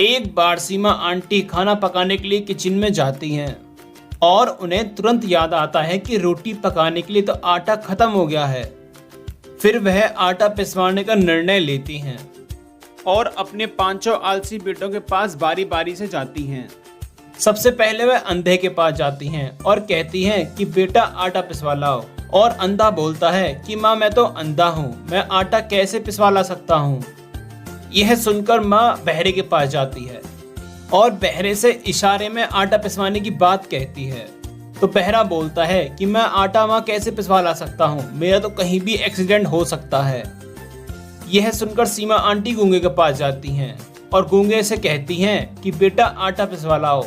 एक बार सीमा आंटी खाना पकाने के लिए किचन में जाती हैं और उन्हें तुरंत याद आता है कि रोटी पकाने के लिए तो आटा खत्म हो गया है। फिर वह आटा पिसवाने का निर्णय लेती हैं और अपने पांचों आलसी बेटों के पास बारी बारी से जाती हैं। सबसे पहले वह अंधे के पास जाती हैं और कहती हैं कि बेटा आटा पिसवा लाओ। और अंधा बोलता है कि माँ मैं तो अंधा हूँ, मैं आटा कैसे पिसवा ला सकता हूँ। यह सुनकर माँ बहरे के पास जाती है और बहरे से इशारे में आटा पिसवाने की बात कहती है। तो बहरा बोलता है कि मैं आटा माँ कैसे पिसवा ला सकता हूँ, मेरा तो कहीं भी एक्सीडेंट हो सकता है। यह सुनकर सीमा आंटी गूंगे के पास जाती हैं और गूंगे से कहती हैं कि बेटा आटा पिसवा लाओ।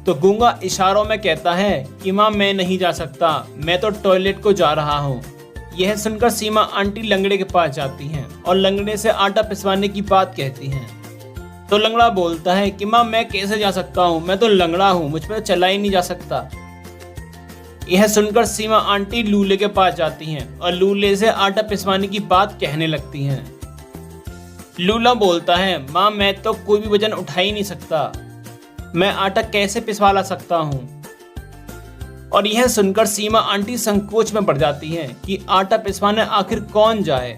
तो गूंगा इशारों में कहता है कि माँ मैं नहीं जा सकता, मैं तो टॉयलेट को जा रहा हूँ। यह सुनकर सीमा आंटी लंगड़े के पास जाती हैं और लंगड़े से आटा पिसवाने की बात कहती हैं। तो लंगड़ा बोलता है कि माँ मैं कैसे जा सकता हूँ, मैं तो लंगड़ा हूँ, मुझ पर चला ही नहीं जा सकता। यह सुनकर सीमा आंटी लूले के पास जाती हैं और लूले से आटा पिसवाने की बात कहने लगती हैं। लूला बोलता है माँ मैं तो कोई भी वजन उठा ही नहीं सकता, मैं आटा कैसे पिसवा ला सकता हूँ। और यह सुनकर सीमा आंटी संकोच में पड़ जाती हैं कि आटा पिसवाने आखिर कौन जाए।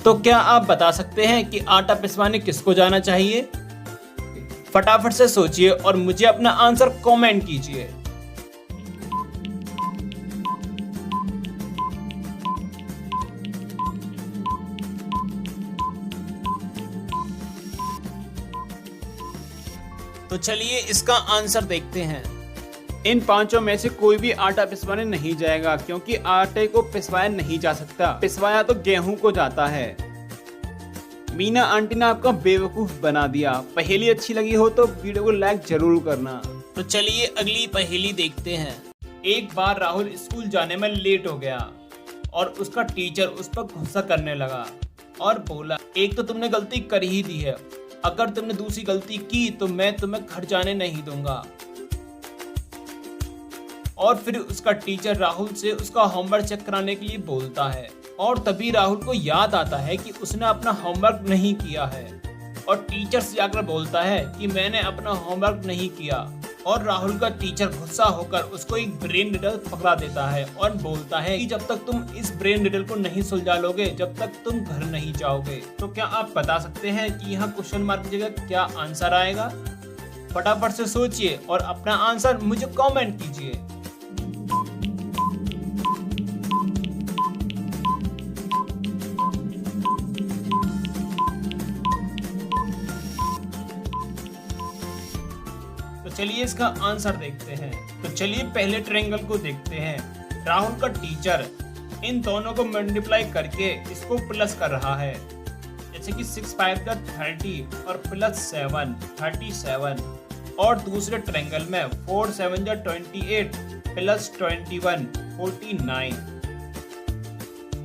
तो क्या आप बता सकते हैं कि आटा पिसवाने किसको जाना चाहिए? फटाफट से सोचिए और मुझे अपना आंसर कमेंट कीजिए। तो चलिए इसका आंसर देखते हैं। इन पांचों में से कोई भी आटा पिसवाने नहीं जाएगा क्योंकि आटे को पिसवाया नहीं जा सकता, पिसवाया तो गेहूं को जाता है। मीना आंटी ने आपका बेवकूफ बना दिया। पहेली अच्छी लगी हो तो वीडियो को लाइक जरूर करना। तो चलिए अगली पहेली देखते हैं। एक बार राहुल स्कूल जाने में लेट हो गया और उसका टीचर उस पर गुस्सा करने लगा और बोला एक तो तुमने गलती कर ही दी है, अगर तुमने दूसरी गलती की तो मैं तुम्हें घर जाने नहीं दूंगा। और फिर उसका टीचर राहुल से उसका होमवर्क चेक कराने के लिए बोलता है और तभी राहुल को याद आता है कि उसने अपना होमवर्क नहीं किया है और टीचर से जाकर बोलता है कि मैंने अपना होमवर्क नहीं किया। और राहुल का टीचर गुस्सा होकर उसको एक ब्रेन रिडल पकड़ा देता है और बोलता है कि जब तक तुम इस ब्रेन रिडल को नहीं सुलझा लोगे जब तक तुम घर नहीं जाओगे। तो क्या आप बता सकते हैं कि यहाँ क्वेश्चन मार्क की जगह क्या आंसर आएगा? फटाफट से सोचिए और अपना आंसर मुझे कमेंट कीजिए। तो चलिए इसका आंसर देखते हैं। तो चलिए पहले ट्रायंगल को देखते हैं। राहुल का टीचर इन दोनों को मल्टीप्लाई करके इसको प्लस कर रहा है, जैसे कि 6 5 का 30 और प्लस 7 37। और दूसरे ट्रायंगल में 4 7 जा 28 प्लस 21 49।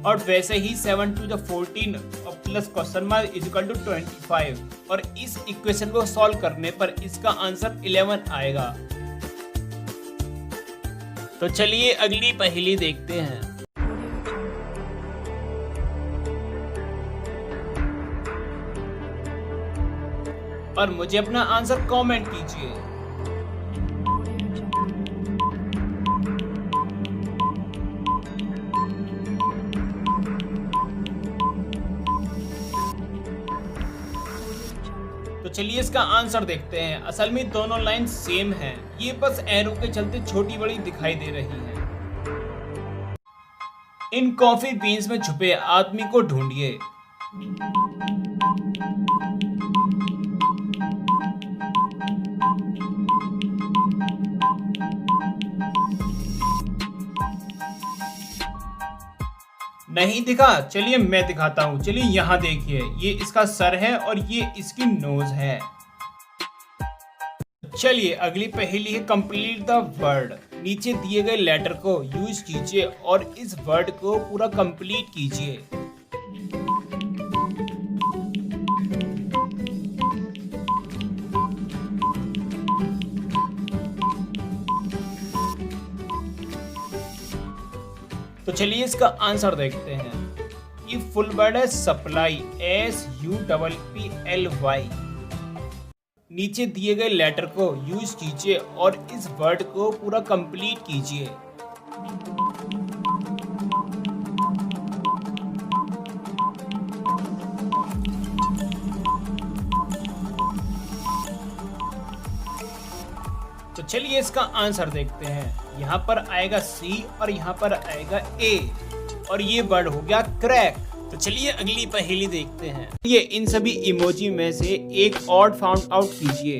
और वैसे ही 7 2 जा 14 और plus question mark is equal to 25। और इस इक्वेशन को सॉल्व करने पर इसका आंसर 11 आएगा। तो चलिए अगली पहेली देखते हैं। और मुझे अपना आंसर कमेंट कीजिए। तो चलिए इसका आंसर देखते हैं। असल में दोनों लाइन सेम हैं, ये बस एरो के चलते छोटी बड़ी दिखाई दे रही हैं। इन कॉफी बीन्स में छुपे आदमी को ढूंढिए। नहीं दिखा? चलिए मैं दिखाता हूँ। चलिए यहाँ देखिए, ये इसका सर है और ये इसकी नोज है। चलिए अगली पहेली है कंप्लीट द वर्ड। नीचे दिए गए लेटर को यूज कीजिए और इस वर्ड को पूरा कंप्लीट कीजिए। तो चलिए इसका आंसर देखते हैं। ये फुल वर्ड है सप्लाई, SUPPLY। नीचे दिए गए लेटर को यूज कीजिए और इस वर्ड को पूरा कंप्लीट कीजिए। तो चलिए इसका आंसर देखते हैं। यहाँ पर आएगा सी और यहाँ पर आएगा ए और ये वर्ड हो गया क्रैक। तो चलिए अगली पहेली देखते हैं। ये इन सभी इमोजी में से एक ऑड फाउंड आउट कीजिए।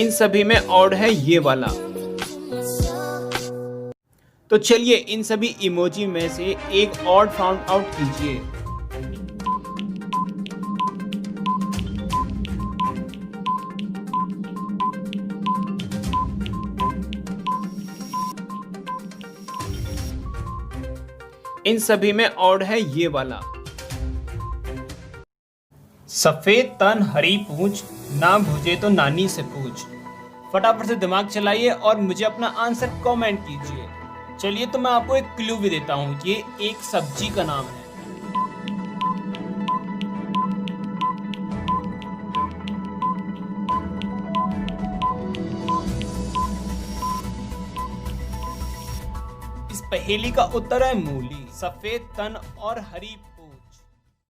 इन सभी में ऑड है ये वाला। तो चलिए इन सभी इमोजी में से एक ऑड फाउंड आउट कीजिए। इन सभी में ऑड है ये वाला। सफेद तन हरी पूछ, ना भूजे तो नानी से पूछ। फटाफट से दिमाग चलाइए और मुझे अपना आंसर कमेंट कीजिए। चलिए तो मैं आपको एक क्लू भी देता हूँ, ये एक सब्जी का नाम है। इस पहेली का उत्तर है मूली। सफेद तन और हरी